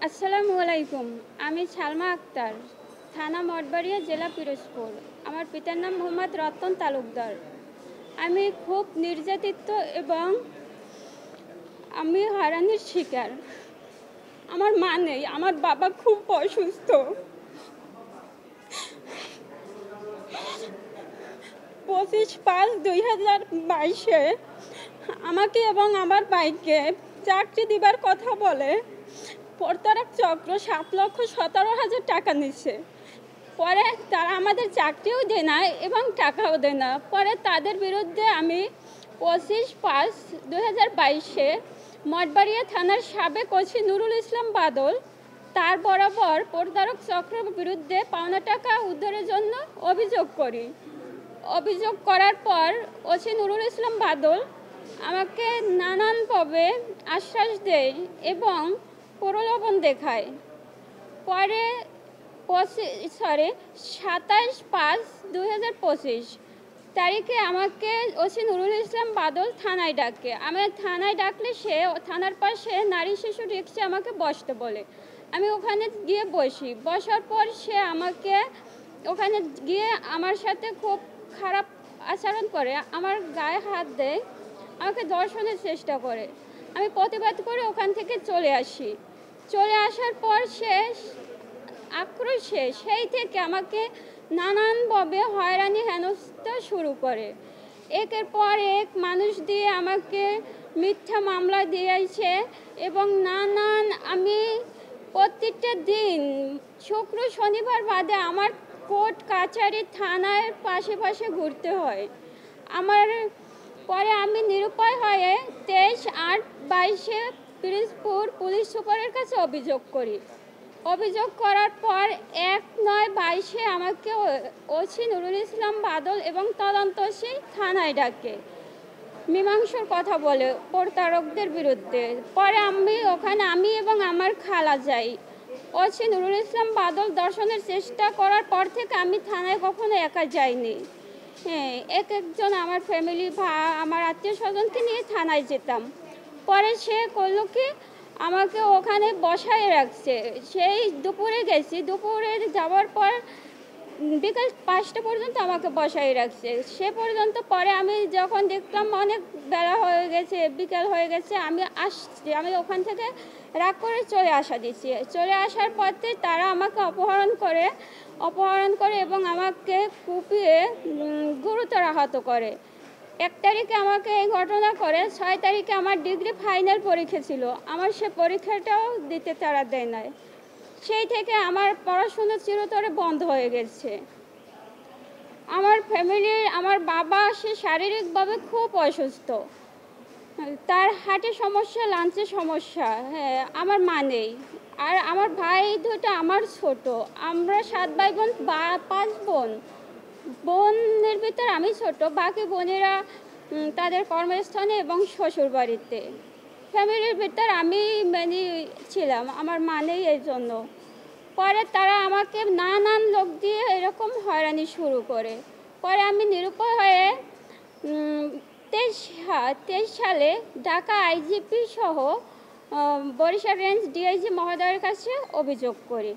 আসসালামু আলাইকুম। আমি সালমা আক্তার, থানা মঠবাড়িয়া, জেলা পিরোজপুর। আমার পিতার নাম মোহাম্মদ রতন তালুকদার। আমি খুব নির্যাতিত এবং আমি হয়রানির শিকার। আমার মা নেই, আমার বাবা খুব অসুস্থ। 25/5/2022-এ আমাকে এবং আমার ভাইকে চাকরি দিবার কথা বলে প্রতারক চক্র 7,17,000 টাকা নিচ্ছে। পরে তারা আমাদের চাকরিও দেয় না এবং টাকাও দেয় না। পরে তাদের বিরুদ্ধে আমি 25/5/2022-এ মঠবাড়িয়া থানার সাবেক ওসি নুরুল ইসলাম বাদল তার বরাবর প্রতারক চক্রের বিরুদ্ধে পাওনা টাকা উদ্ধারের জন্য অভিযোগ করি। অভিযোগ করার পর ওসি নুরুল ইসলাম বাদল আমাকে নানানভাবে আশ্বাস দেয় এবং প্রলোভন দেখায়। পরে 27/5/2025 তারিখে আমাকে ওসি নুরুল ইসলাম বাদল থানায় ডাকে। আমি থানায় ডাকলে সে থানার পাশে নারী শিশু রিক্সা আমাকে বসতে বলে। আমি ওখানে গিয়ে বসি। বসার পর সে আমাকে ওখানে গিয়ে আমার সাথে খুব খারাপ আচরণ করে, আমার গায়ে হাত দেয়, আমাকে ধর্ষণের চেষ্টা করে। আমি প্রতিবাদ করে ওখান থেকে চলে আসি। চলে আসার পর সে আক্রোশে সেই থেকে আমাকে নানানভাবে হয়রানি হেনস্থা শুরু করে। একের পর এক মানুষ দিয়ে আমাকে মিথ্যা মামলা দিয়েছে এবং নানান আমি প্রত্যেকটা দিন শুক্র শনিবার বাদে আমার কোর্ট কাছারি থানার পাশে পাশে ঘুরতে হয়। আমার পরে আমি নিরুপায় হয়ে 23/8/22-এ পিরোজপুর পুলিশ সুপারের কাছে অভিযোগ করি। অভিযোগ করার পর 1/9/22-এ আমাকে ওসি নুরুল ইসলাম বাদল এবং তদন্তশীল থানায় ডাকে, মীমাংসার কথা বলে প্রতারকদের বিরুদ্ধে। পরে আমি এবং আমার খালা যাই। ওসি নুরুল ইসলাম বাদল ধর্ষণের চেষ্টা করার পর থেকে আমি থানায় কখনো একা যাইনি। হ্যাঁ, একজন আমার ফ্যামিলি বা আমার আত্মীয় স্বজনকে নিয়ে থানায় যেতাম। পরে সে করলো কি, আমাকে ওখানে বসায় রাখছে। সেই দুপুরে গেছি, দুপুরে যাওয়ার পর বিকাল 5টা পর্যন্ত আমাকে বসায় রাখছে। সে পর্যন্ত পরে আমি যখন দেখলাম অনেক বেলা হয়ে গেছে, বিকাল হয়ে গেছে, আমি আসছি। আমি ওখান থেকে রাগ করে চলে দিচ্ছি। চলে আসার পথে তারা আমাকে অপহরণ করে এবং আমাকে কুপিয়ে গুরুতর আহত করে। 1 তারিখে আমাকে এই ঘটনা করে। 6 তারিখে আমার ডিগ্রি ফাইনাল পরীক্ষা ছিল, আমার সে পরীক্ষাটাও দিতে তারা দেয় নাই। সেই থেকে আমার পড়াশোনা চিরতরে বন্ধ হয়ে গেছে। আমার বাবা সে শারীরিকভাবে খুব অসুস্থ, তার হার্টের সমস্যা, লাঞ্চের সমস্যা। হ্যাঁ, আমার মা নেই। আর আমার ভাই দুটো আমার ছোট। আমরা 7 ভাই বোন, 5 বোন। বোনের ভিতর আমি ছোট, বাকি বোনেরা তাদের কর্মস্থানে এবং শ্বশুর বাড়িতে। ফ্যামিলির ভিতর আমি ছিলাম, আমার মা নেই এই জন্য। পরে তারা আমাকে নানান লোক দিয়ে এরকম হয়রানি শুরু করে। পরে আমি নিরুপায় হয়ে 23 সালে ঢাকা আইজিপি সহ বরিশাল রেঞ্জ ডিআইজি মহোদয়ের কাছে অভিযোগ করি।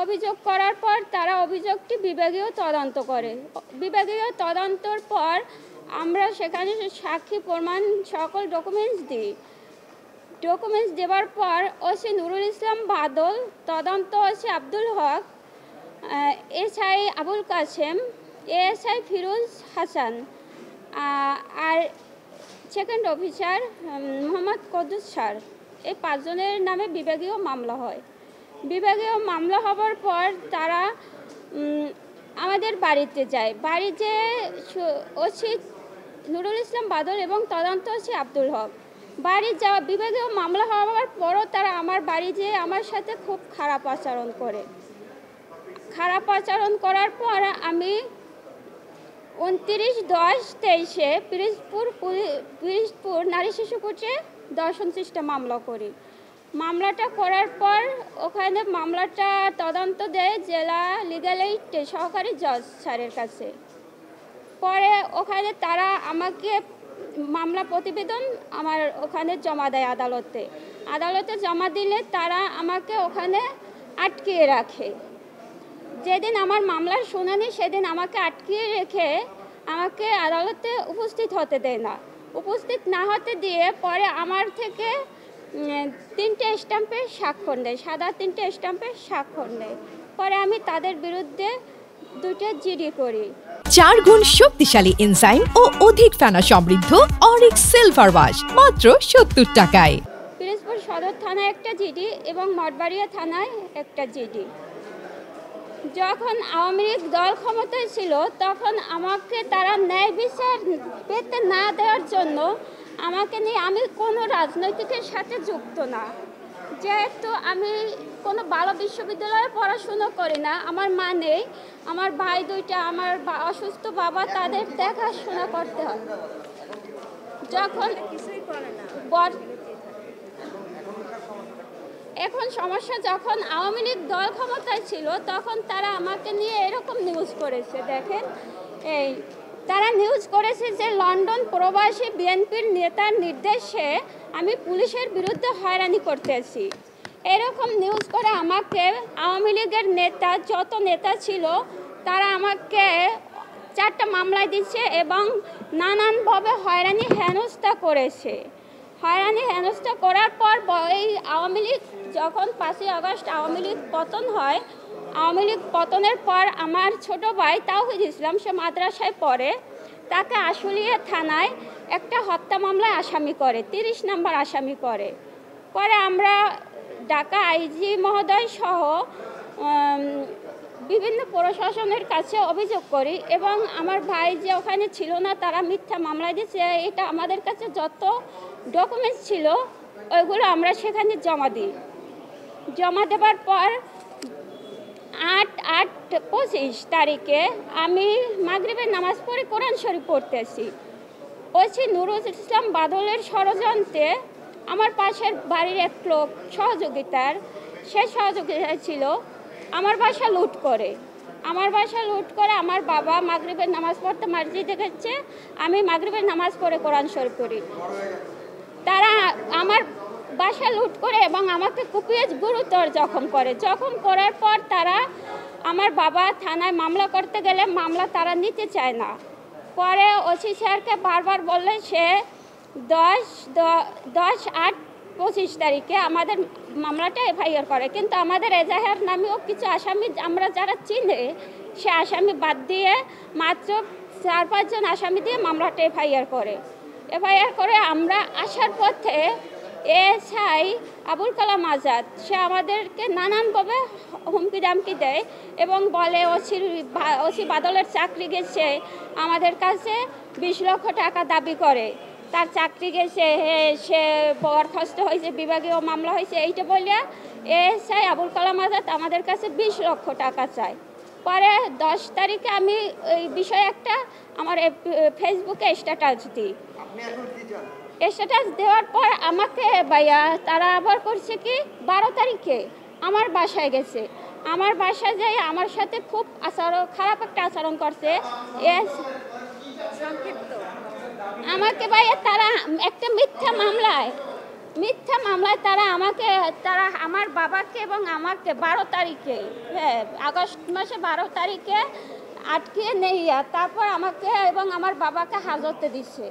অভিযোগ করার পর তারা অভিযোগটি বিভাগীয় তদন্ত করে। বিভাগীয় তদন্তর পর আমরা সেখানে সাক্ষী প্রমাণ সকল ডকুমেন্টস দিই। ডকুমেন্টস দেওয়ার পর ওসি নুরুল ইসলাম বাদল, তদন্ত OC Abdul Haque, SI Abul Kashem, ASI Firoz Hasan আর second officer Mohammad Kuddus sir, এই 5 জনের নামে বিভাগীয় মামলা হয়। বিভাগীয় মামলা হওয়ার পর তারা আমাদের বাড়িতে যায়। বাড়িতে ওসি নুরুল ইসলাম বাদল এবং তদন্ত ওসি আব্দুল হক বিভাগীয় মামলা হওয়ার পরও তারা আমার বাড়ি যেয়ে আমার সাথে খুব খারাপ আচরণ করে। খারাপ আচরণ করার পর আমি 29/10/23-এ পিরোজপুর নারী শিশু কোর্টে ধর্ষণ চেষ্টা মামলা করি। মামলাটা করার পর ওখানে মামলাটা তদন্ত দেয় জেলা লিগ্যাল এইড সহকারী জজ স্যারের কাছে। পরে ওখানে তারা আমাকে মামলা প্রতিবেদন আমার ওখানে জমা দেয় আদালতে। আদালতে জমা দিলে তারা আমাকে ওখানে আটকিয়ে রাখে। যেদিন আমার মামলার শুনানি সেদিন আমাকে আটকিয়ে রেখে আমাকে আদালতে উপস্থিত হতে দেয় না। উপস্থিত না হতে দিয়ে পরে আমার থেকে 3টে স্ট্যাম্পে স্বাক্ষর নেয়, সাদা 3টে স্ট্যাম্পে স্বাক্ষর নেয়। পরে আমি তাদের বিরুদ্ধে 2টা জিডি করি। 4 গুণ শক্তিশালী এনজাইম ও অধিক ফেনা সমৃদ্ধ অরিক সিলভার ওয়াশ মাত্র 70 টাকায়। পিরোজপুর সদর থানায় একটা জিডি এবং মঠবাড়িয়া থানায় একটা জিডি। যখন আওয়ামী লীগ দল ক্ষমতায় ছিল তখন আমাকে তারা ন্যায় বিচার পেতে না দেওয়ার জন্য আমাকে নিয়ে, আমি কোনো রাজনৈতিকের সাথে যুক্ত না, যেহেতু আমি কোনো ভালো বিশ্ববিদ্যালয়ে পড়াশুনো করি না, আমার মা নেই, আমার ভাই 2টা, আমার অসুস্থ বাবা, তাদের দেখাশোনা করতে হয়। যখন এখন সমস্যা, যখন আওয়ামী লীগ দল ক্ষমতায় ছিল তখন তারা আমাকে নিয়ে এরকম নিউজ করেছে। দেখেন, তারা নিউজ করেছে যে লন্ডন প্রবাসী বিএনপির নেতার নির্দেশে আমি পুলিশের বিরুদ্ধে হয়রানি করতেছি। এরকম নিউজ করে আমাকে আওয়ামী লীগের নেতা, যত নেতা ছিল তারা আমাকে 4টা মামলায় দিচ্ছে এবং নানানভাবে হয়রানি হেনস্থা করেছে। হয়রানি হেনস্থা করার পর এই আওয়ামী লীগ যখন 5ই আগস্ট আওয়ামী লীগ পতন হয়, আওয়ামী লীগ পতনের পর আমার ছোট ভাই তাওহিদ ইসলাম, সে মাদ্রাসায় পড়ে, তাকে আশুলিয়া থানায় একটা হত্যা মামলায় আসামি করে, 30 নম্বর আসামি করে। পরে আমরা ঢাকা আইজি মহোদয় সহ বিভিন্ন প্রশাসনের কাছে অভিযোগ করি এবং আমার ভাই যে ওখানে ছিল না তারা মিথ্যা মামলা দিয়েছে, এটা আমাদের কাছে যত ডকুমেন্টস ছিল ওইগুলো আমরা সেখানে জমা দিই। জমা দেওয়ার পর 8/8/25 তারিখে আমি মাগরিবের নামাজ পড়ে কোরআন শরীফ পড়তেছি। ওসি নুরুল ইসলাম বাদলের ষড়যন্ত্রে আমার পাশের বাড়ির এক লোক সহযোগিতার, সে সহযোগিতা ছিল, আমার বাসা লুট করে। আমার বাবা মাগরিবের নামাজ পড়তে মসজিদে গেছে, আমি মাগরিবের নামাজ পড়ে কোরআন শরীফ পড়ি। তারা আমার বাসা লুট করে এবং আমাকে কুপিয়ে গুরুতর জখম করে। জখম করার পর তারা, আমার বাবা থানায় মামলা করতে গেলে মামলা তারা নিতে চায় না। পরে ওসি স্যারকে বারবার বললে সে 10/8/25 তারিখে আমাদের মামলাটা এফআইআর করে, কিন্তু আমাদের এজাহার নামেও কিছু আসামি আমরা যারা চিনে, সে আসামি বাদ দিয়ে মাত্র 4-5 জন আসামি দিয়ে মামলাটা এফআইআর করে। আমরা আসার পথে এসআই আবুল কালাম আজাদ, সে আমাদেরকে নানানভাবে হুমকি দামকি দেয় এবং বলে ওসি বাদলের চাকরি গেছে, আমাদের কাছে 20 লক্ষ টাকা দাবি করে, তার চাকরি গেছে, সে বরখাস্ত হয়েছে, বিভাগীয় মামলা হয়েছে, এইটা বলে এসআই আবুল কালাম আজাদ আমাদের কাছে 20 লক্ষ টাকা চায়। পরে 10 তারিখে আমি এই বিষয়ে একটা আমার ফেসবুকে স্ট্যাটাস দিই। স্ট্যাটাস দেওয়ার পর আমাকে ভাইয়া তারা আবার করছে কি 12 তারিখে আমার বাসায় গেছে। আমার বাসায় যাই আমার সাথে খুব খারাপ একটা আচরণ করছে। আমাকে ভাইয়া তারা একটা মিথ্যা মামলায় তারা আমার বাবাকে এবং আমাকে 12 তারিখে, হ্যাঁ আগস্ট মাসে 12 তারিখে আটকে নেইয়া তারপর আমাকে এবং আমার বাবাকে হাজতে দিচ্ছে।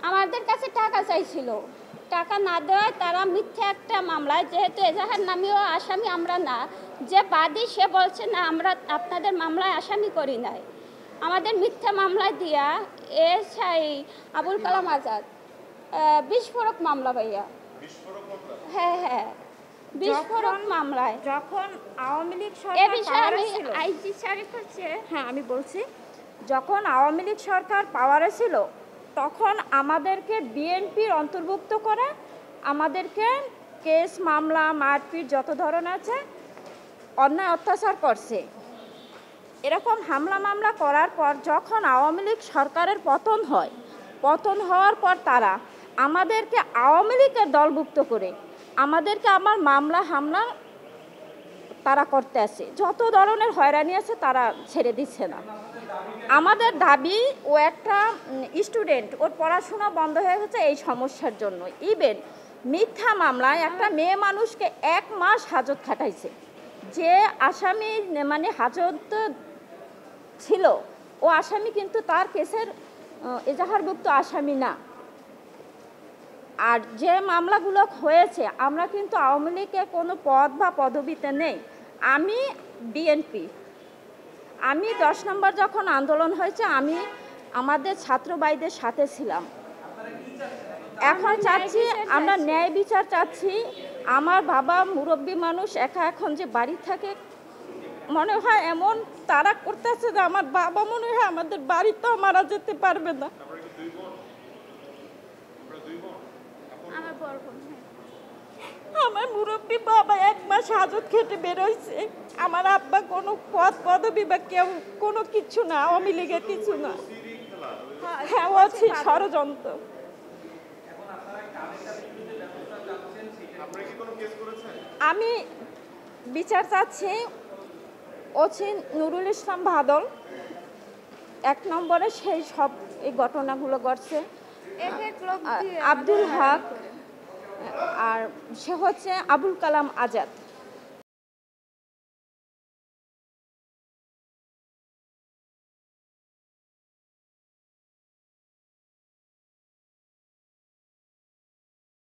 আমাদের কাছে টাকা চাইছিল, টাকা না দেওয়ায় তারা মিথ্যা একটা মামলায়, যেহেতু এজাহার নামীয় আসামি আমরা না, যে বাদী সে বলছে না আমরা আপনাদের মামলায় আসামি করি নাই, আমাদের মিথ্যা মামলায় দিয়া এসআই আবুল কালাম আজাদ বিস্ফোরক মামলা ভাইয়া, হ্যাঁ বিস্ফোরক মামলায়। যখন আওয়ামী লীগ সরকার আইজি শরীফ হচ্ছে, হ্যাঁ আমি বলছি, যখন আওয়ামী লীগ সরকার পাওয়ারে ছিল তখন আমাদেরকে বিএনপির অন্তর্ভুক্ত করে আমাদেরকে কেস মামলা মারপিট যত ধরনের আছে অন্যায় অত্যাচার করছে। এরকম হামলা মামলা করার পর যখন আওয়ামী লীগ সরকারের পতন হওয়ার পর তারা আমাদেরকে আওয়ামী লীগের দলভুক্ত করে আমাদেরকে আমার মামলা হামলা তারা করতে আসে, যত ধরনের হয়রানি আছে তারা ছেড়ে দিচ্ছে না। আমাদের দাবি, ও একটা স্টুডেন্ট, ওর পড়াশোনা বন্ধ হয়ে গেছে এই সমস্যার জন্য। ইভেন মিথ্যা মামলায় একটা মেয়ে মানুষকে 1 মাস হাজত খাটাইছে। যে আসামি মানে হাজত ছিল ও আসামি কিন্তু তার কেসের এজাহারভুক্ত আসামি না। আর যে মামলাগুলো হয়েছে আমরা কিন্তু আওয়ামী লীগের কোনো পদ বা পদবিতে নেই। আমি বিএনপি, আমি 10 নম্বর যখন আন্দোলন হয়েছে আমি আমাদের ছাত্র ভাইদের সাথে ছিলাম। এখন চাচ্ছি আমরা ন্যায় বিচার চাচ্ছি। আমার বাবা মুরব্বী মানুষ, একা এখন যে বাড়ি থাকে মনে হয় এমন তারা করতেছে যে আমার বাবা মনে হয় আমাদের বাড়িতেও মারা যেতে পারবে না। আমার মুরব্বী বাবা 1 মাস হাজত খেটে বেরোইছে। আমার আব্বা কোনো পদ পদবি বা কেউ কোনো কিছু না, আওয়ামী লীগের কিছু না। হ্যাঁ, ও হচ্ছে ষড়যন্ত্র। আমি বিচার চাচ্ছি ওসি নুরুল ইসলাম বাদল 1 নম্বরে সেই সব এই ঘটনাগুলো ঘটছে। আব্দুল হক আর সে হচ্ছে আবুল কালাম আজাদ।